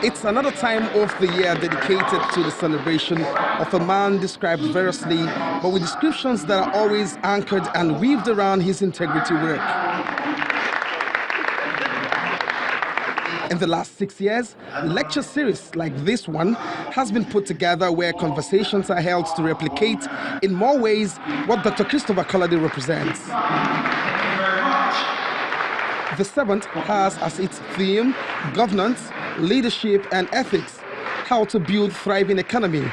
It's another time of the year dedicated to the celebration of a man described variously, but with descriptions that are always anchored and weaved around his integrity work. In the last 6 years, lecture series like this one has been put together where conversations are held to replicate in more ways what Dr. Christopher Kolade represents. The 7th has as its theme governance, leadership and ethics, how to build thriving economy.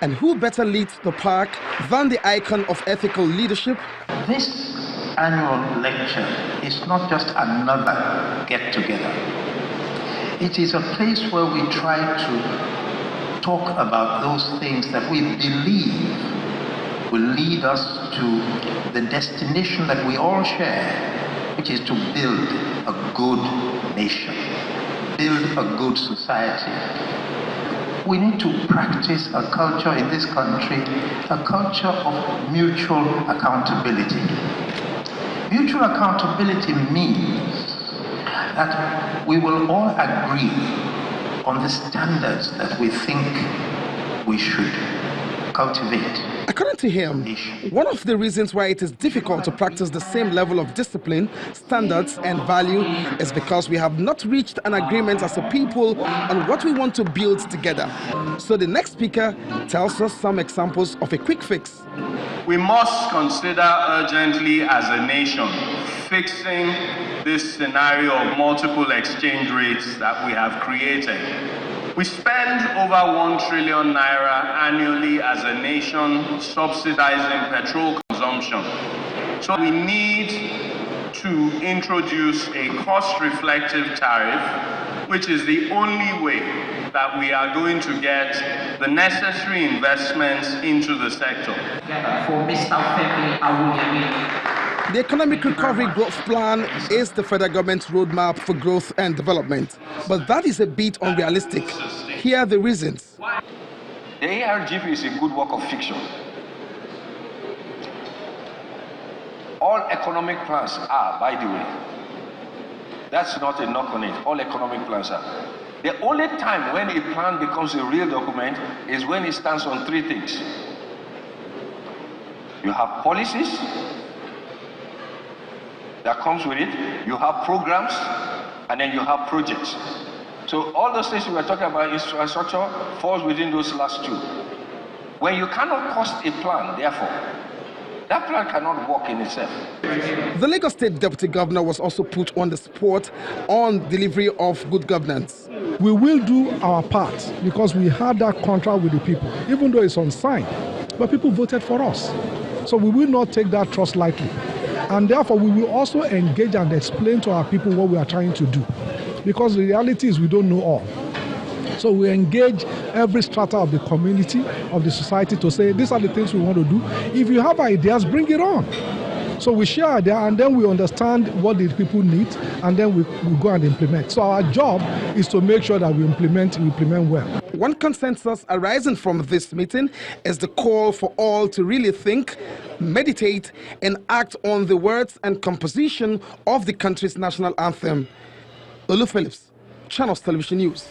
And who better leads the park than the icon of ethical leadership? This annual lecture is not just another get-together. It is a place where we try to talk about those things that we believe will lead us to the destination that we all share, which is to build a good nation, build a good society. We need to practice a culture in this country, a culture of mutual accountability. Mutual accountability means that we will all agree on the standards that we think we should cultivate. According to him, one of the reasons why it is difficult to practice the same level of discipline, standards and value is because we have not reached an agreement as a people on what we want to build together. So the next speaker tells us some examples of a quick fix. We must consider urgently as a nation fixing this scenario of multiple exchange rates that we have created. We spend over 1 trillion naira annually as a nation subsidizing petrol consumption. So we need to introduce a cost-reflective tariff, which is the only way that we are going to get the necessary investments into the sector. For Mr. Femi Awuyemi. The Economic Recovery Growth Plan is the federal government's roadmap for growth and development. But that is a bit unrealistic. Here are the reasons. The ARGP is a good work of fiction. All economic plans are, by the way. That's not a knock on it. All economic plans are. The only time when a plan becomes a real document is when it stands on 3 things. You have policies that comes with it, you have programs, and then you have projects. So all those things we were talking about, infrastructure, falls within those last 2. When you cannot cost a plan, therefore, that plan cannot work in itself. The Lagos State Deputy Governor was also put on the spot on delivery of good governance. We will do our part because we had that contract with the people, even though it's unsigned. But people voted for us. So we will not take that trust lightly. And therefore, we will also engage and explain to our people what we are trying to do. Because the reality is we don't know all. So we engage every strata of the community, of the society to say, these are the things we want to do. If you have ideas, bring it on. So we share ideas and then we understand what the people need and then we go and implement. So our job is to make sure that we implement well. One consensus arising from this meeting is the call for all to really think, meditate and act on the words and composition of the country's national anthem. Olu Phillips, Channels Television News.